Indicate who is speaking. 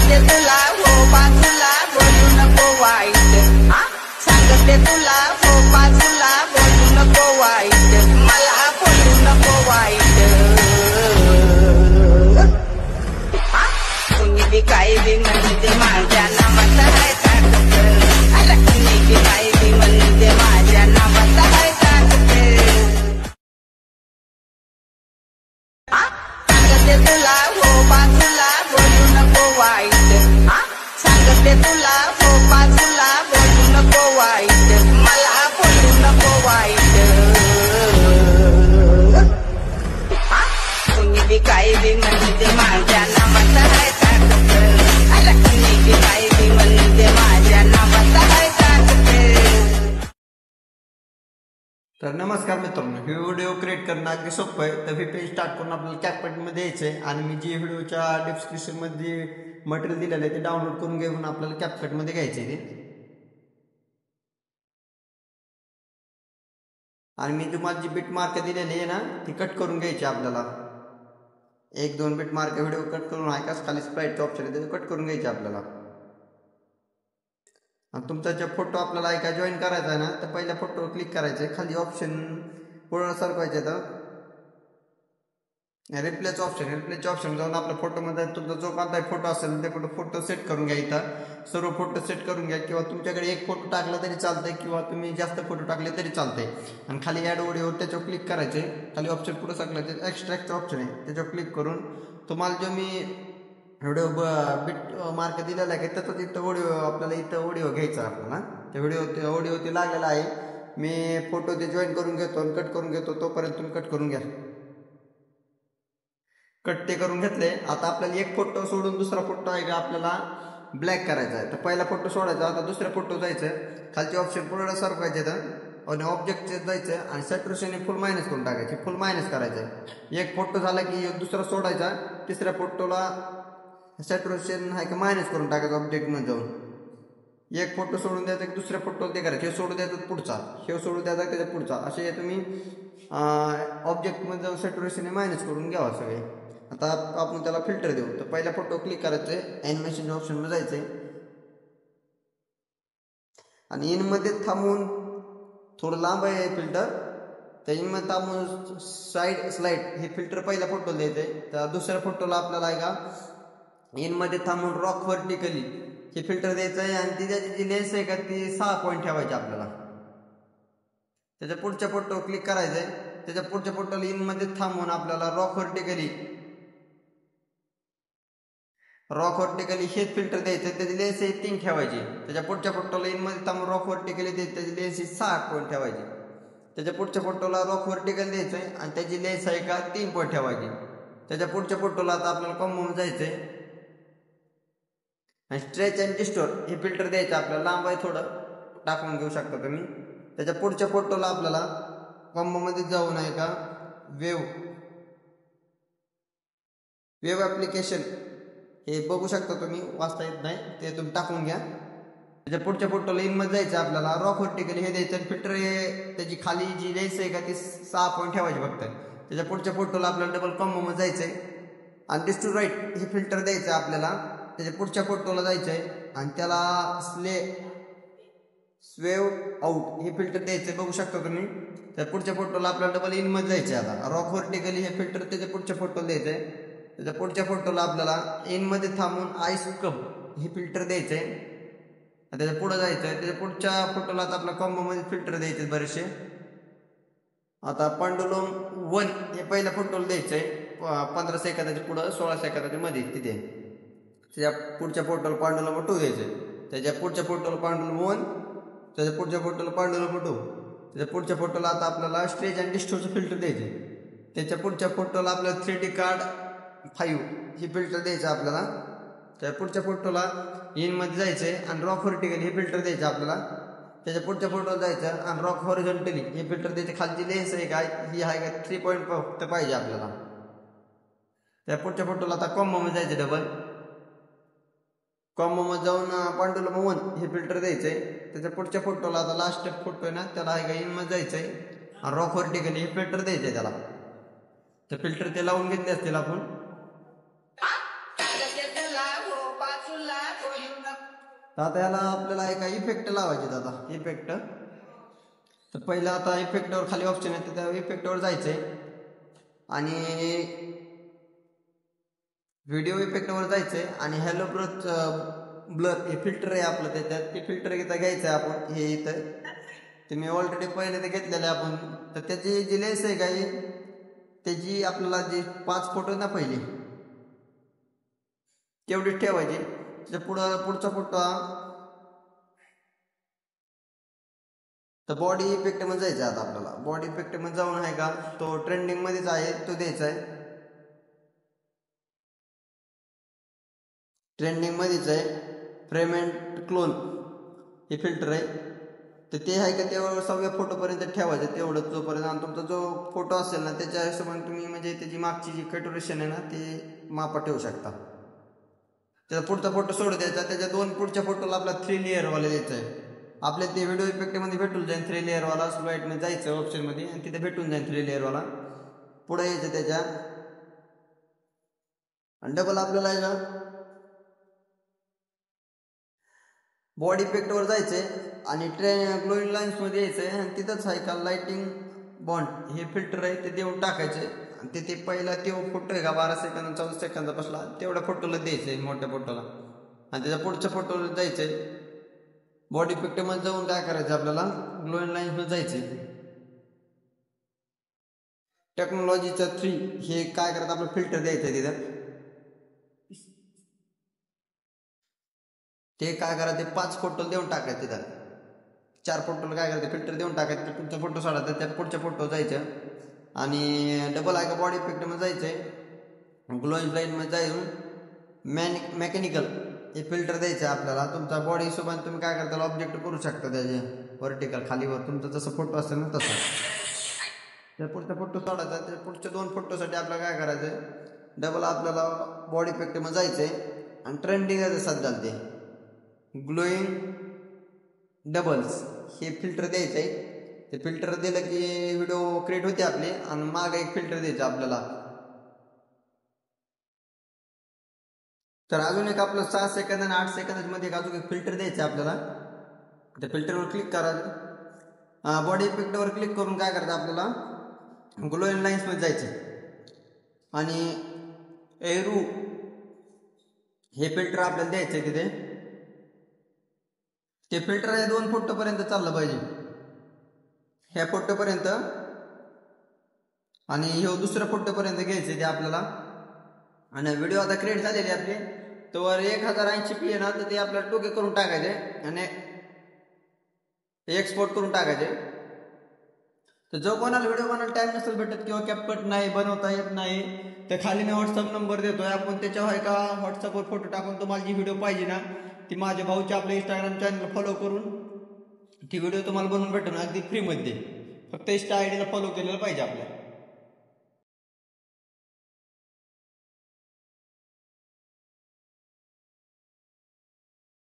Speaker 1: सांगते तुला हो बाजूला बोलू नको वाईट सांगते तुला हो बाजूला बोलू नको वाईट मला बोलू नको वाईट कुणी बी काही बी म्हणते माझ्या नावात आहे ताकद अरे कुणी बी काही बी म्हणते माझ्या नावात आहे ताकद सांगते तुला हो बाजूला बोलू नको वाईट सांगते तुला हो बाजूला बोलू नको वाईट मला बोलू नको वाईट कुणी बी काही बी म्हणते माझ्या नावात आहे ताकद अरे कुणी बी काही बी म्हणते माझ्या नावात आहे ताकद।
Speaker 2: तर नमस्कार मित्रांनो, हे व्हिडिओ क्रिएट करणं अगदी सोपं आहे। तर VPN स्टार्ट करून आपल्याला CapCut मध्ये यायचं आहे आणि मी जी व्हिडिओच्या डिस्क्रिप्शन मध्ये मटेरियल दिलेलं आहे ते डाउनलोड करून घेऊन आपल्याला CapCut मध्ये घ्यायचं आहे आणि मी तुम्हाला जी बिट मार्क दिलेली आहे ना ती कट करून घ्यायची आपल्याला। 1-2 बिट मार्क व्हिडिओ कट करून आहे का खाली स्प्लाइटचं ऑप्शन आहे ते कट करून घ्यायचे आपल्याला। आणि तुमचा जो फोटो आपल्याला एका जॉईन करायचा आहे ना तर पहिल्या फोटोवर क्लिक करायचं आहे, खाली ऑप्शन पूर्ण सरकवायचे तर रिप्लेच ऑप्शन जाऊन आपल्या फोटोमध्ये तुमचा जो कोणताही फोटो असेल ते फोटो सेट करून घ्या। इथं सर्व फोटो सेट करून घ्या किंवा तुमच्याकडे एक फोटो टाकला तरी चालतंय किंवा तुम्ही जास्त फोटो टाकले तरी चालतंय। आणि खाली ॲड ऑडिओवर त्याच्यावर क्लिक करायचे, खाली ऑप्शन पुढे सरकलं ते एक्स्ट्रॅक्टचं ऑप्शन आहे त्याच्यावर क्लिक करून तुम्हाला जो मी व्हिडिओ बिट मार्क दिलेला आहे त्याचा तिथं ऑडिओ आपल्याला इथं ऑडिओ घ्यायचा आपल्याला ते ऑडिओ ते लागलेला आहे। मी फोटो ते जॉईन करून घेतो आणि कट करून घेतो, तोपर्यंत तुम्ही कट करून घ्या। कट ते करून घेतले। आता आपल्याला एक फोटो सोडून दुसरा फोटो आहे का आपल्याला ब्लॅक करायचा आहे। तर पहिला फोटो सोडायचा, आता दुसऱ्या फोटो जायचं, खालचे ऑप्शन पूर्ण सरकवायचे आणि ऑब्जेक्टचे जायचं आणि सॅच्युरेशन फुल मायनस करून टाकायचे, फुल मायनस करायचं। एक फोटो झाला की दुसरा सोडायचा, तिसऱ्या फोटोला सॅच्युरेशन आहे का मायनस करून टाकायचं ऑब्जेक्टमध्ये जाऊन। एक फोटो सोडून द्यायचा की दुसऱ्या फोटो ते करायचं, हे सोडून द्यायचं पुढचा, हे सोडून द्यायचा त्याच्या पुढचा, असे तुम्ही ऑब्जेक्टमध्ये जाऊन सॅच्युरेशन मायनस करून घ्यावा सगळे। आता आपण त्याला फिल्टर देऊ, तर पहिल्या फोटो क्लिक करायचंय, ॲनिमेशन ऑप्शनमध्ये जायचंय आणि इनमध्ये थांबून थोडं लांब आहे फिल्टर, त्या इनमध्ये थांबून साईड स्लाइड हे फिल्टर पहिल्या फोटोला द्यायचंय। तर दुसऱ्या फोटोला आपल्याला आहे का इनमध्ये थांबून रॉक व्हर्टिकली हे फिल्टर द्यायचं आहे आणि त्याची जी लेन्स आहे का ती 6 पॉईंट ठेवायची आपल्याला। त्याच्या पुढच्या फोटो क्लिक करायचंय, त्याच्या पुढच्या फोटोला इनमध्ये थांबून आपल्याला रॉक व्हर्टिकली हे फिल्टर द्यायचं, त्याची लेन्स 3 ठेवायची। त्याच्या पुढच्या फोटोला इनमध्ये थांबून रॉक व्हर्टिकली द्यायची, त्याची लेन्स 6 पॉईंट ठेवायची। त्याच्या पुढच्या फोटोला रॉक व्हर्टिकल द्यायचंय आणि त्याची लेन्स आहे का 3 पॉईंट ठेवायची। त्याच्या पुढच्या फोटोला आता आपल्याला कॉम्बोमध्ये जायचंय आणि स्ट्रेच अँड डिस्टोर हे फिल्टर द्यायचं आपल्याला, लांब आहे थोडं टाकून घेऊ शकता तुम्ही। त्याच्या पुढच्या फोटोला आपल्याला कॉम्बोमध्ये जाऊन आहे का वेव ॲप्लिकेशन हे बघू शकता तुम्ही, वाचता येत नाही ते तुम्ही टाकून घ्या। त्याच्या पुढच्या फोटोला इनमध्ये जायचं आपल्याला, रॉक व्हर्टिकली हे द्यायचं, फिल्टर त्याची खाली जी लेन्स आहे का ती 6 पॉईंट ठेवायची फक्त। त्याच्या पुढच्या फोटोला आपल्याला डबल कॉम्बोमध्ये जायचंय आणि डिस्ट टू राईट हे फिल्टर द्यायचं आपल्याला। त्याच्या पुढच्या फोटोला जायचंय आणि त्याला स्वेव आउट हे फिल्टर द्यायचंय, बघू शकता तुम्ही। त्या पुढच्या फोटोला आपल्याला डबल इनमध्ये जायचंय, आता रॉक व्हर्टिकली हे फिल्टर त्याच्या पुढच्या फोटोला द्यायचंय। त्याच्या पुढच्या फोटोला आपल्याला इनमध्ये थांबून आईस कप हे फिल्टर द्यायचंय, त्याच्या पुढे जायचंय। त्याच्या पुढच्या फोटोला आता आपल्या कॉम्बोमध्ये फिल्टर द्यायचे बरेचसे। आता पांडुलम 1 हे पहिल्या फोटोला द्यायचंय, 15 सेकंदाच्या पुढं 16 सेकंदाच्या मध्ये तिथे। त्याच्या पुढच्या फोटोला पांडुलम 2 द्यायचंय, त्याच्या पुढच्या फोटोला पांडुलम 1, त्याच्या पुढच्या फोटोला पांडुलम 2, त्याच्या पुढच्या फोटोला आता आपल्याला स्ट्रेच अँड डिस्टोरचं फिल्टर द्यायचे। त्याच्या पुढच्या फोटोला आपल्याला 3D कार्ड 5 हे फिल्टर द्यायचं आपल्याला। त्या पुढच्या फोटोला इनमध्ये जायचंय आणि रॉक व्हर्टिकली हे फिल्टर द्यायचं आपल्याला। त्याच्या पुढच्या फोटोला जायचं आणि रॉक हॉरिझॉन्टली हे फिल्टर द्यायचे, खालची लेन्स आहे काय ही आहे का 3 पॉईंट फक्त पाहिजे आपल्याला। त्या पुढच्या फोटोला आता कॉम्बोमध्ये जायचं, डबल कॉम्बोमध्ये जाऊन पांडुलम 1 हे फिल्टर द्यायचंय। त्याच्या पुढच्या फोटोला आता लास्ट फोटो आहे ना त्याला आहे का इनमध्ये जायचंय आणि रॉक व्हर्टिकली हे फिल्टर द्यायचंय त्याला। ते फिल्टर ते लावून घेतले असतील आपण। तर आता याला आपल्याला एका इफेक्ट लावायचे आता इफेक्ट. तर पहिलं आता इफेक्टवर खाली ऑप्शन आहे, तर त्या इफेक्टवर जायचंय आणि व्हिडिओ इफेक्टवर जायचंय आणि हॅलो ब्लर हे फिल्टर आहे आपलं, त्याच्यात ते फिल्टर घ्यायचं आहे आपण. हे इथं ते मी ऑलरेडी पहिले ते घेतलेलं आहे आपण. तर त्याची जी लेस आहे काही त्याची आपल्याला जी 5 फोटो ना पहिले तेवढीच ठेवायची. त्याच्या पुढचा फोटो तर बॉडी इफेक्ट मध्ये जायचं. आता आपल्याला बॉडी इफेक्ट मध्ये जाऊन आहे का तो ट्रेंडिंग मध्येच आहे तो द्यायचा आहे. ट्रेंडिंग मध्येच आहे. फ्रेम अँड क्लोन हे फिल्टर आहे. तर ते आहे का तेवढं 6व्या फोटोपर्यंत ठेवायचं तेवढं जोपर्यंत. आणि तुमचा जो फोटो असेल ना त्याच्या हिशोबाने तुम्ही म्हणजे त्याची मागची जी कॅटोरेशन आहे ना ते मापा ठेवू शकता. त्याचा पुढचा फोटो सोडू द्यायचा. त्याच्या 2 पुढच्या फोटोला आपला 3 लेअरवाला द्यायचं आहे. आपल्या ते व्हिडिओ इफेक्टमध्ये भेटून जाईल 3 लेअरवाला. स्लाईडमध्ये जायचं ऑप्शनमध्ये आणि तिथे भेटून जाईल 3 लेअरवाला. पुढे यायचं त्याच्या आणि डबल आपल्याला बॉडी इफेक्टवर जायचंय आणि ग्लोइंग लाईन्स मध्ये यायचंय आणि तिथंच आहे का लाइटिंग बॉन्ड हे फिल्टर आहे ते देऊन टाकायचे. आणि ते पहिला ते फोटो आहे का 12 सेकंद 14 सेकंदा बसला तेवढ्या फोटोला द्यायचंय मोठ्या फोटोला. आणि त्याच्या पुढच्या फोटोला जायचंय. बॉडी इफेक्ट मध्ये जाऊन काय करायचं आपल्याला ग्लोइंग लाईन्स मध्ये जायचंय. टेक्नॉलॉजीचा 3 हे काय करायचं आपलं फिल्टर द्यायचंय तिथं. ते काय करायचं 5 फोटो देऊन टाकायचे. तिथं 4 फोटोला काय करायचं फिल्टर देऊन टाकायचं. पुढचा फोटो सोडायचा त्या पुढच्या फोटो जायचं आणि डबल आहे का बॉडी इफेक्ट मध्ये जायचंय. ग्लोइंग लाईन मध्ये जाऊन मेकॅनिकल हे फिल्टर द्यायचं आपल्याला. तुमचा बॉडी हिशोबाने तुम्ही काय करता ऑब्जेक्ट करू शकता त्याचे व्हर्टिकल खालीवर तुमचा जसं फोटो असेल ना तसं. त्या पुढचा फोटो सोडायचा. त्या पुढच्या 2 फोटोसाठी आपल्याला काय करायचं डबल आपल्याला बॉडी इफेक्ट मध्ये जायचंय आणि ट्रेंडिंग आहे सध्या ते ग्लोइंग डबल्स हे फिल्टर द्यायचं आहे. ते फिल्टर दिलं की व्हिडिओ क्रिएट होते आपले. आणि मागे एक फिल्टर द्यायचं आपल्याला. तर अजून एक आपलं 6 सेकंद आणि 8 सेकंदामध्ये अजून एक फिल्टर द्यायचं आपल्याला. त्या फिल्टरवर क्लिक करायचं. बॉडी इफेक्टवर क्लिक करून काय करायचं आपल्याला ग्लोइंग लाईन्स मध्ये जायचं आणि एरू हे फिल्टर आपल्याला द्यायचं तिथे. ते फिल्टर आहे 2 फोटोपर्यंत चाललं पाहिजे ह्या फोटोपर्यंत आणि हे दुसऱ्या फोटोपर्यंत घ्यायचे ते आपल्याला. आणि व्हिडिओ आता क्रिएट झालेली आपली तर 1080p आहे ना तर ते आपल्याला टोके करून टाकायचे आणि एक्सपोर्ट करून टाकायचे. तर जो कोणाला व्हिडिओ बनायला टाइम नसेल भेटत किंवा कॅपकट नाही बनवता येत नाही तर खाली मी व्हॉट्सअप नंबर देतोय. आपण त्याच्यावर आहे का व्हॉट्सअपवर फोटो टाकून तुम्हाला जी व्हिडिओ पाहिजे ना ती माझ्या भाऊच्या आपल्या इंस्टाग्राम चॅनल फॉलो करून ती व्हिडिओ तुम्हाला बनवून भेटेल अगदी फ्रीमध्ये. फक्त इंस्टा आयडीला फॉलो केलेलं पाहिजे आपल्या.